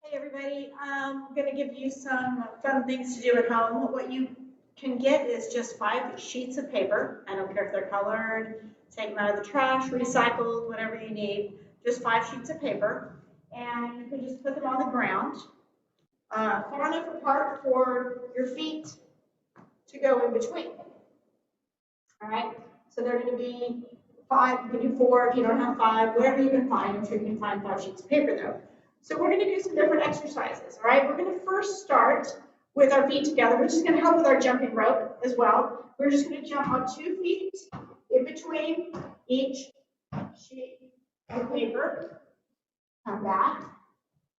Hey everybody, I'm going to give you some fun things to do at home. What you can get is just 5 sheets of paper. I don't care if they're colored, take them out of the trash, recycled, whatever you need. Just 5 sheets of paper. And you can just put them on the ground, far enough apart for your feet to go in between. All right, so they're going to be 5, you can do 4 if you don't have 5, whatever you can find. I'm sure you can find 5 sheets of paper though. So we're going to do some different exercises, all right? We're going to first start with our feet together, which is going to help with our jumping rope as well. We're just going to jump on 2 feet in between each sheet of paper. Come back.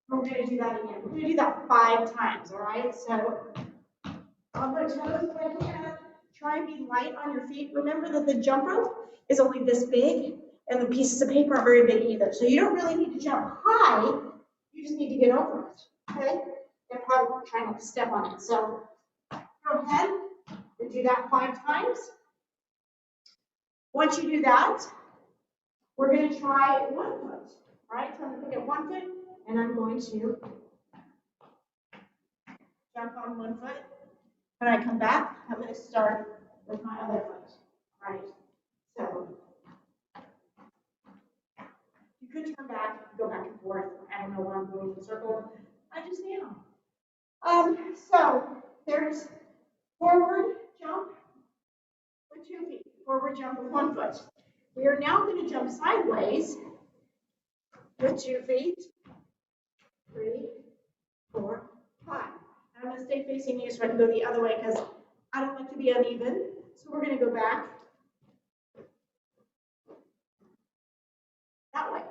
We're going to do that again. We're going to do that 5 times, all right? So on my toes if I can. Try and be light on your feet. Remember that the jump rope is only this big, and the pieces of paper aren't very big either. So you don't really need to jump high. You just need to get over it, okay? And probably try not to step on it. So go ahead and do that 5 times. Once you do that, we're going to try 1 foot, all right? So I'm going to pick up 1 foot, and I'm going to jump on 1 foot. When I come back, I'm going to start with my other foot, all right? So you could turn back, go back and forth. I don't know why I'm going in a circle. I just am. So there's forward jump with 2 feet, forward jump with 1 foot. We are now going to jump sideways with 2 feet, 3, 4, 5. And I'm going to stay facing you so I can go the other way because I don't like to be uneven. So we're going to go back that way.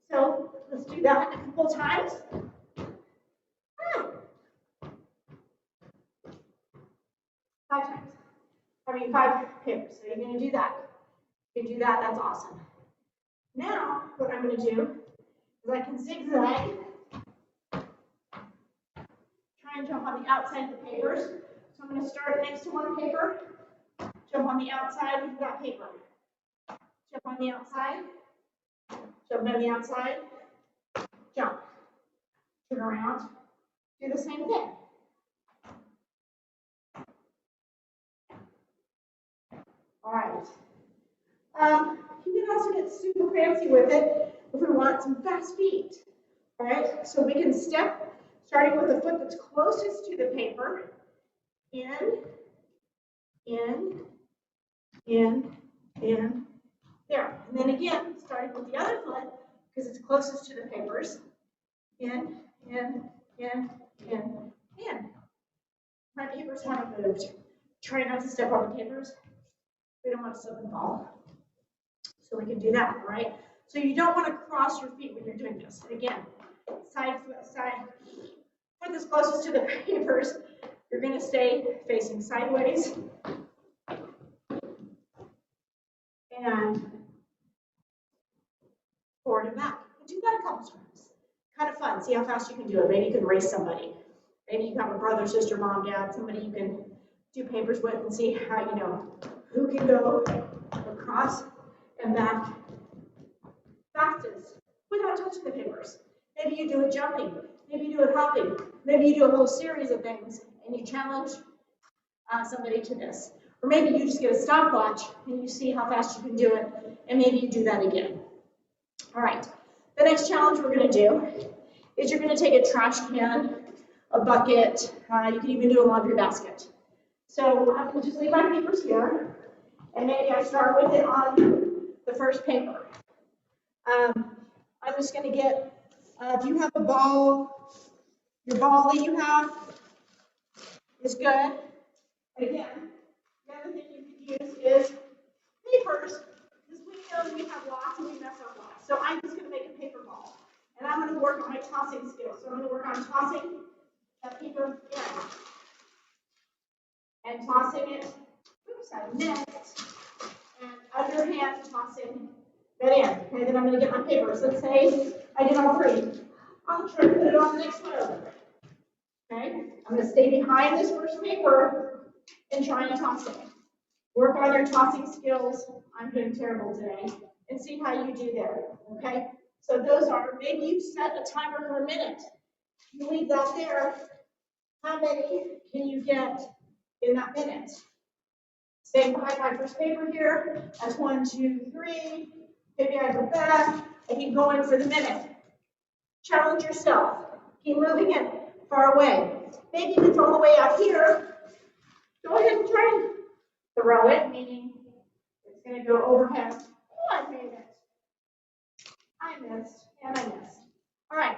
So let's do that a couple times. 5 times. 5 papers. So you're going to do that. You can do that. That's awesome. Now, what I'm going to do is I can zigzag. Try and jump on the outside of the papers. So I'm going to start next to one paper. Jump on the outside of that paper. Jump on the outside. Jump on the outside. Jump. Turn around. Do the same thing. All right. You can also get super fancy with it if we want some fast feet. All right. So we can step, starting with the foot that's closest to the paper. In, there. And then again, starting with the other foot, because it's closest to the papers. In. My papers haven't moved. Try not to step on the papers. We don't want to slip and fall. So we can do that, right? So you don't want to cross your feet when you're doing this. Again, side foot, foot that's closest to the papers. You're going to stay facing sideways. And forward and back. And do that a couple times. Kind of fun. See how fast you can do it. Maybe you can race somebody. Maybe you have a brother, sister, mom, dad, somebody you can do papers with and see how, you know, who can go across and back fastest without touching the papers. Maybe you do it jumping. Maybe you do it hopping. Maybe you do a whole series of things and you challenge somebody to this. Or maybe you just get a stopwatch and you see how fast you can do it, and maybe you do that again. All right. The next challenge we're going to do is you're going to take a trash can, a bucket, you can even do a laundry basket. So I'm going to just leave my papers here, and maybe I start with it on the first paper. I'm just going to get, if you have a ball, your ball that you have is good. And again, the other thing you can use is papers, because we know we have lots and we mess up lots. So I'm just going to make a paper ball. And I'm going to work on my tossing skills. So I'm going to work on tossing that paper in. And tossing it, oops, I missed. And underhand tossing that in. Okay, then I'm going to get my papers. Let's say I did all 3. I'll try to put it on the next one over. Okay, I'm going to stay behind this first paper and try and toss it. Work on your tossing skills. I'm doing terrible today. And see how you do there. Okay, so those are, maybe you set a timer for a minute. You leave that there. How many can you get in that minute? Stay behind my first paper here. That's 1, 2, 3. Maybe I go back. I keep going for the minute. Challenge yourself. Keep moving it far away. Maybe if it's all the way out here, go ahead and try and throw it, meaning it's going to go overhead. Oh, I made it. I missed, and I missed. All right.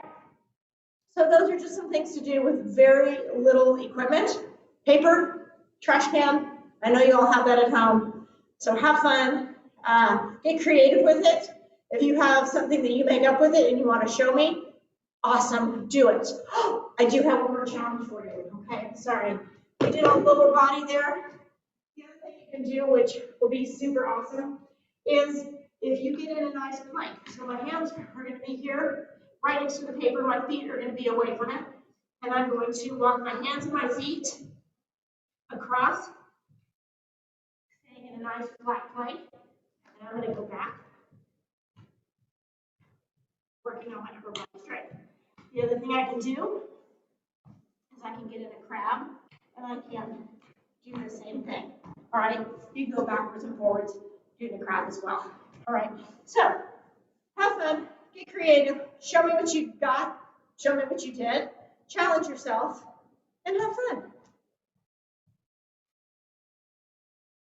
So those are just some things to do with very little equipment. Paper, trash can. I know you all have that at home. So have fun. Get creative with it. If you have something that you make up with it and you want to show me, awesome, do it. Oh, I do have one more challenge for you. Okay, sorry. We did all lower body there. The other thing you can do, which will be super awesome, is if you get in a nice plank. So my hands are going to be here, right next to the paper. My feet are going to be away from it. And I'm going to walk my hands and my feet across, staying in a nice flat plank. And I'm going to go back, working on my upper body strength. The other thing I can do is I can get in a crab, and I can do the same thing. All right, you can go backwards and forwards, do the crab as well. All right, so have fun, get creative, show me what you got, show me what you did, challenge yourself, and have fun.